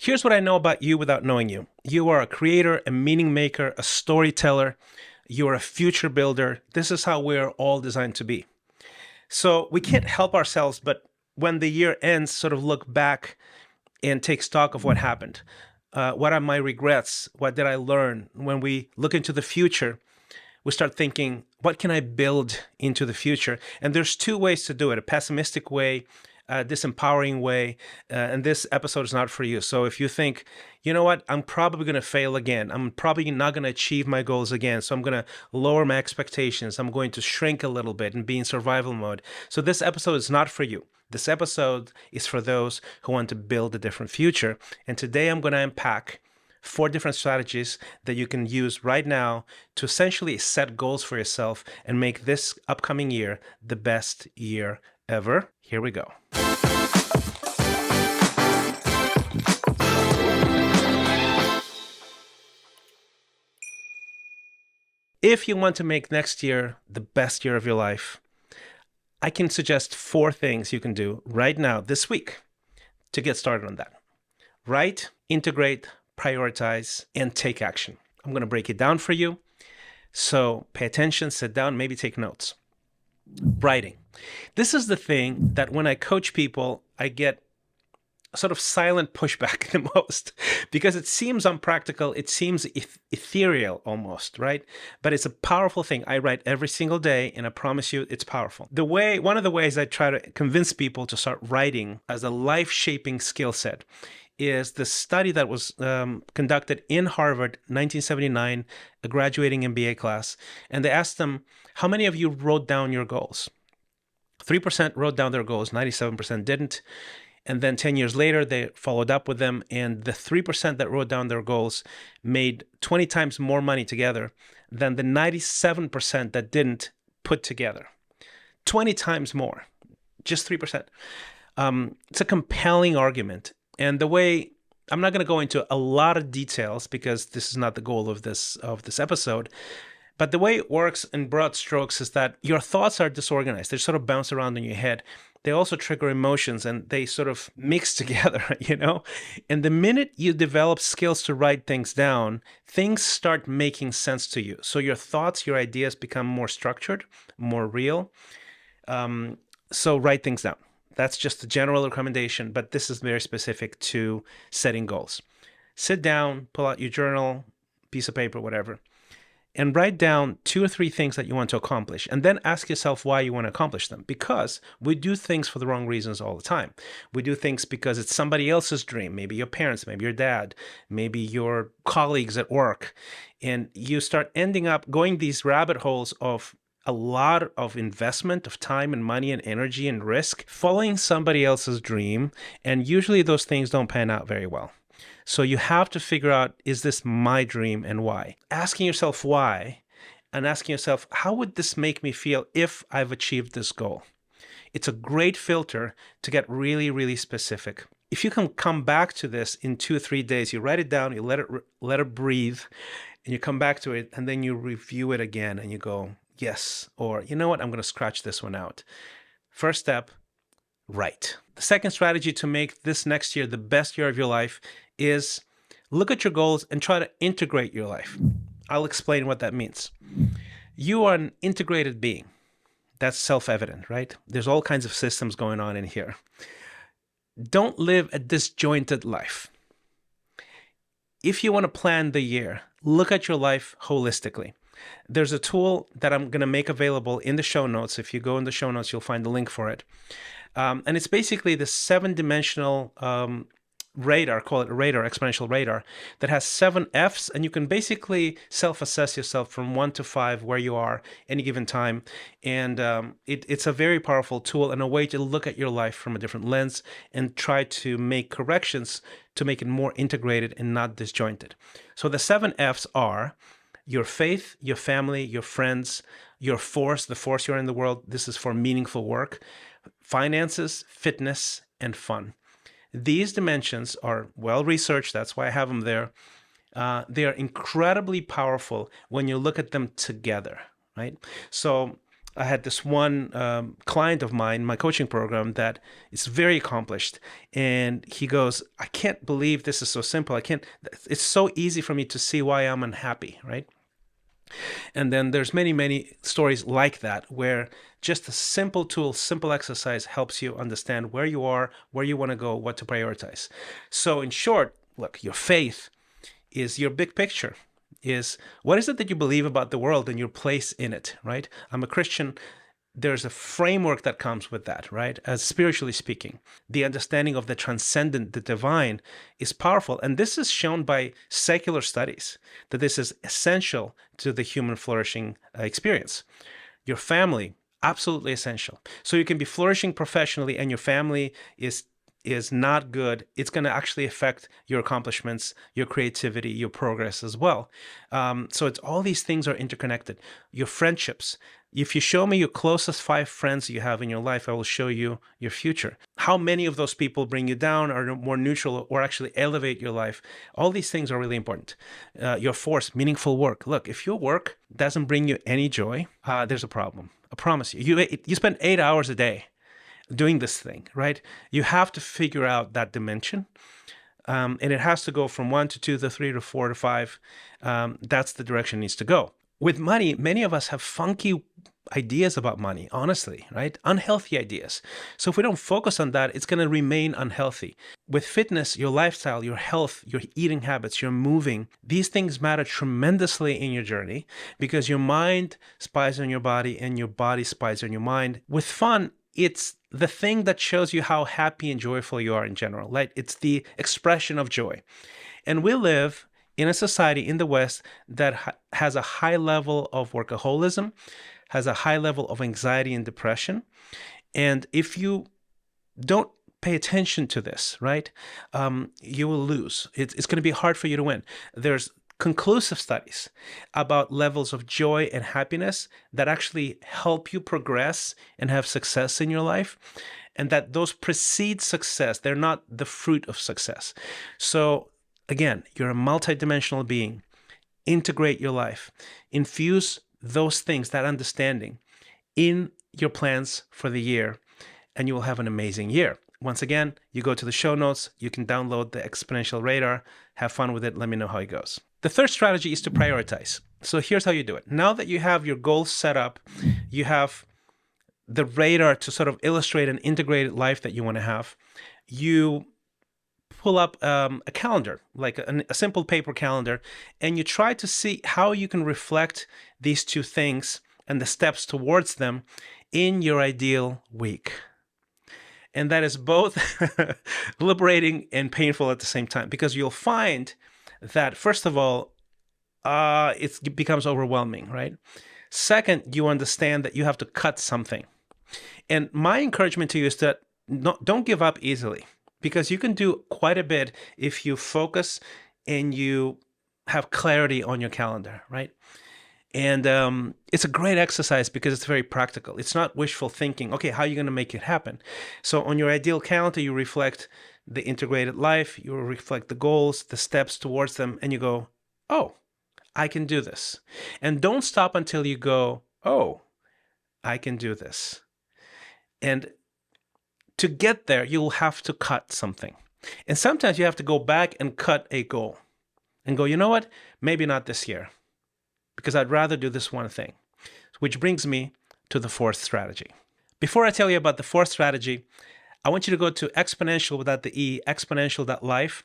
Here's what I know about you without knowing you. You are a creator, a meaning maker, a storyteller. You are a future builder. This is how we're all designed to be. So we can't help ourselves, but when the year ends, sort of look back and take stock of what happened. What are my regrets? What did I learn? When we look into the future, we start thinking, what can I build into the future? And there's two ways to do it, a pessimistic way, a disempowering way, and this episode is not for you. So if you think, you know what, I'm probably going to fail again. I'm probably not going to achieve my goals again. So I'm going to lower my expectations. I'm going to shrink a little bit and be in survival mode. So this episode is not for you. This episode is for those who want to build a different future. And today I'm going to unpack 4 different strategies that you can use right now to essentially set goals for yourself and make this upcoming year the best year ever. Here we go. If you want to make next year the best year of your life, I can suggest 4 things you can do right now, this week, to get started on that. Write, integrate, prioritize, and take action. I'm going to break it down for you. So pay attention, sit down, maybe take notes. Writing. This is the thing that when I coach people, I get sort of silent pushback the most because it seems unpractical. It seems ethereal almost, right? But it's a powerful thing. I write every single day and I promise you it's powerful. One of the ways I try to convince people to start writing as a life-shaping skill set is the study that was conducted in Harvard, 1979, a graduating MBA class. And they asked them, how many of you wrote down your goals? 3% wrote down their goals, 97% didn't. And then 10 years later, they followed up with them. And the 3% that wrote down their goals made 20 times more money together than the 97% that didn't put together. 20 times more, just 3%. It's a compelling argument. And the way, I'm not going to go into a lot of details because this is not the goal of this episode, but the way it works in broad strokes is that your thoughts are disorganized. They sort of bounce around in your head. They also trigger emotions and they sort of mix together, you know? And the minute you develop skills to write things down, things start making sense to you. So your thoughts, your ideas become more structured, more real. So write things down. That's just a general recommendation, but this is very specific to setting goals. Sit down, pull out your journal, piece of paper, whatever, and write down 2 or 3 things that you want to accomplish. And then ask yourself why you want to accomplish them. Because we do things for the wrong reasons all the time. We do things because it's somebody else's dream, maybe your parents, maybe your dad, maybe your colleagues at work. And you start ending up going these rabbit holes of a lot of investment of time and money and energy and risk, following somebody else's dream. And usually those things don't pan out very well. So you have to figure out, is this my dream and why? Asking yourself why and asking yourself, how would this make me feel if I've achieved this goal? It's a great filter to get really, really specific. If you can come back to this in 2 or 3 days, you write it down, you let it breathe, and you come back to it, and then you review it again and you go, yes, or you know what, I'm going to scratch this one out. First step, write. The second strategy to make this next year the best year of your life is look at your goals and try to integrate your life. I'll explain what that means. You are an integrated being. That's self-evident, right? There's all kinds of systems going on in here. Don't live a disjointed life. If you want to plan the year, look at your life holistically. There's a tool that I'm going to make available in the show notes. If you go in the show notes, you'll find the link for it. And it's basically the 7-dimensional radar, call it a radar, exponential radar, that has 7 Fs, and you can basically self-assess yourself from 1 to 5 where you are any given time. And it's a very powerful tool and a way to look at your life from a different lens and try to make corrections to make it more integrated and not disjointed. So the 7 Fs are your faith, your family, your friends, your force, the force you're in the world. This is for meaningful work, finances, fitness, and fun. These dimensions are well researched. That's why I have them there. They are incredibly powerful when you look at them together, right? So I had this one client of mine, my coaching program, that is very accomplished. And he goes, I can't believe this is so simple. It's so easy for me to see why I'm unhappy, right? And then there's many, many stories like that where just a simple tool, simple exercise helps you understand where you are, where you want to go, what to prioritize. So in short, look, your faith is your big picture. Is what is it that you believe about the world and your place in it, right? I'm a Christian. There's a framework that comes with that, right? As spiritually speaking, the understanding of the transcendent, the divine, is powerful. And this is shown by secular studies that this is essential to the human flourishing experience. Your family, absolutely essential. So you can be flourishing professionally and your family is not good, it's going to actually affect your accomplishments, your creativity, your progress as well. So it's all these things are interconnected. Your friendships. If you show me your closest 5 friends you have in your life, I will show you your future. How many of those people bring you down, are more neutral, or actually elevate your life? All these things are really important. Your force, meaningful work. Look, if your work doesn't bring you any joy, there's a problem. I promise you. You spend 8 hours a day doing this thing, right? You have to figure out that dimension. And it has to go from 1 to 2 to 3 to 4 to 5. That's the direction it needs to go. With money, many of us have funky ideas about money, honestly, right? Unhealthy ideas. So if we don't focus on that, it's going to remain unhealthy. With fitness, your lifestyle, your health, your eating habits, your moving, these things matter tremendously in your journey because your mind spies on your body and your body spies on your mind. With fun, it's the thing that shows you how happy and joyful you are in general, right? It's the expression of joy. And we live in a society in the West that has a high level of workaholism, has a high level of anxiety and depression. And if you don't pay attention to this, right, you will lose. It's going to be hard for you to win. There's conclusive studies about levels of joy and happiness that actually help you progress and have success in your life, and that those precede success. They're not the fruit of success. So again, you're a multidimensional being. Integrate your life. Infuse those things, that understanding, in your plans for the year, and you will have an amazing year. Once again, you go to the show notes, you can download the Xponential Radar, have fun with it, let me know how it goes. The third strategy is to prioritize. So here's how you do it. Now that you have your goals set up, you have the radar to sort of illustrate an integrated life that you want to have, you pull up a calendar, like a simple paper calendar, and you try to see how you can reflect these two things and the steps towards them in your ideal week. And that is both liberating and painful at the same time, because you'll find that, first of all, it becomes overwhelming, right? Second, you understand that you have to cut something. And my encouragement to you is that don't give up easily, because you can do quite a bit if you focus and you have clarity on your calendar, right? And it's a great exercise because it's very practical. It's not wishful thinking. Okay, how are you going to make it happen? So on your ideal calendar, you reflect the integrated life, you reflect the goals, the steps towards them, and you go, oh, I can do this. And don't stop until you go, oh, I can do this. And to get there, you'll have to cut something. And sometimes you have to go back and cut a goal and go, you know what? Maybe not this year, because I'd rather do this one thing. Which brings me to the fourth strategy. Before I tell you about the fourth strategy, I want you to go to Xponential without the E, exponential.life.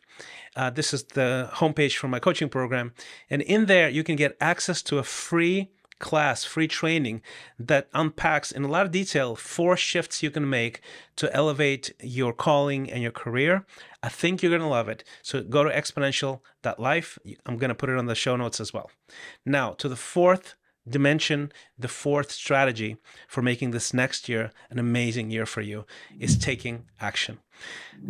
This is the homepage for my coaching program. And in there, you can get access to a free class, free training that unpacks in a lot of detail 4 shifts you can make to elevate your calling and your career. I think you're going to love it. So go to exponential.life. I'm going to put it on the show notes as well. Now, to the fourth dimension, the fourth strategy for making this next year an amazing year for you is taking action.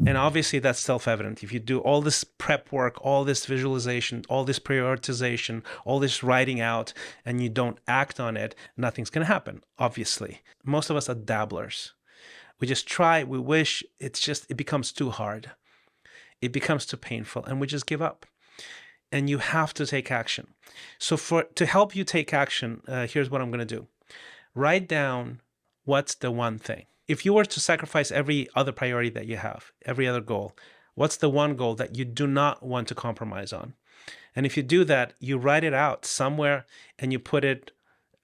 And obviously that's self-evident. If you do all this prep work, all this visualization, all this prioritization, all this writing out, and you don't act on it, nothing's going to happen, obviously. Most of us are dabblers. We just try, we wish, it becomes too hard. It becomes too painful, and we just give up. And you have to take action. So to help you take action, here's what I'm going to do. Write down what's the one thing. If you were to sacrifice every other priority that you have, every other goal, what's the one goal that you do not want to compromise on? And if you do that, you write it out somewhere and you put it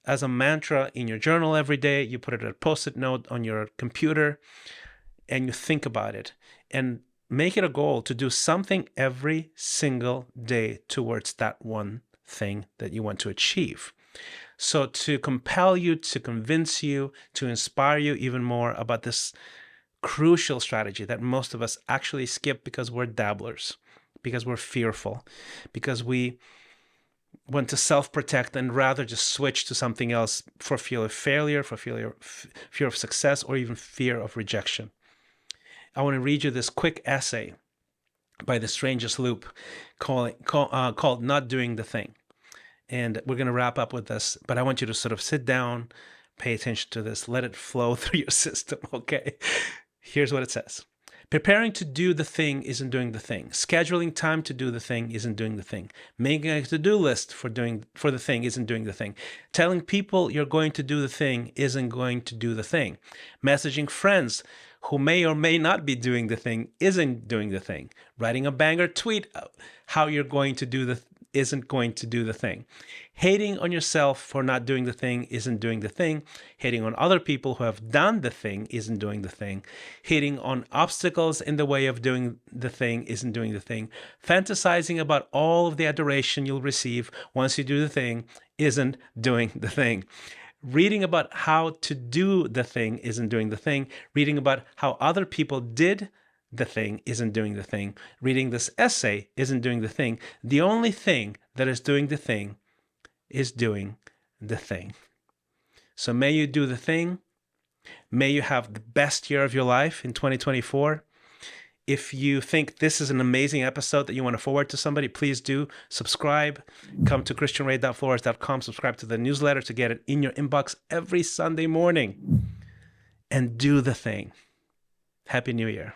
as a mantra in your journal every day. You put it as a post-it note on your computer and you think about it. And make it a goal to do something every single day towards that one thing that you want to achieve. So to compel you, to convince you, to inspire you even more about this crucial strategy that most of us actually skip because we're dabblers, because we're fearful, because we want to self-protect and rather just switch to something else for fear of failure, for fear of success, or even fear of rejection. I want to read you this quick essay by the Strangest Loop called Not Doing the Thing. And we're going to wrap up with this, but I want you to sort of sit down, pay attention to this, let it flow through your system, okay? Here's what it says. Preparing to do the thing isn't doing the thing. Scheduling time to do the thing isn't doing the thing. Making a to-do list for the thing isn't doing the thing. Telling people you're going to do the thing isn't going to do the thing. Messaging friends who may or may not be doing the thing isn't doing the thing. Writing a banger tweet how you're going to do isn't going to do the thing. Hating on yourself for not doing the thing isn't doing the thing. Hating on other people who have done the thing isn't doing the thing. Hating on obstacles in the way of doing the thing isn't doing the thing. Fantasizing about all of the adoration you'll receive once you do the thing isn't doing the thing. Reading about how to do the thing isn't doing the thing. Reading about how other people did the thing isn't doing the thing. Reading this essay isn't doing the thing. The only thing that is doing the thing is doing the thing. So may you do the thing. May you have the best year of your life in 2024. If you think this is an amazing episode that you want to forward to somebody, please do subscribe. Come to christianray.flores.com, subscribe to the newsletter to get it in your inbox every Sunday morning. And do the thing. Happy New Year.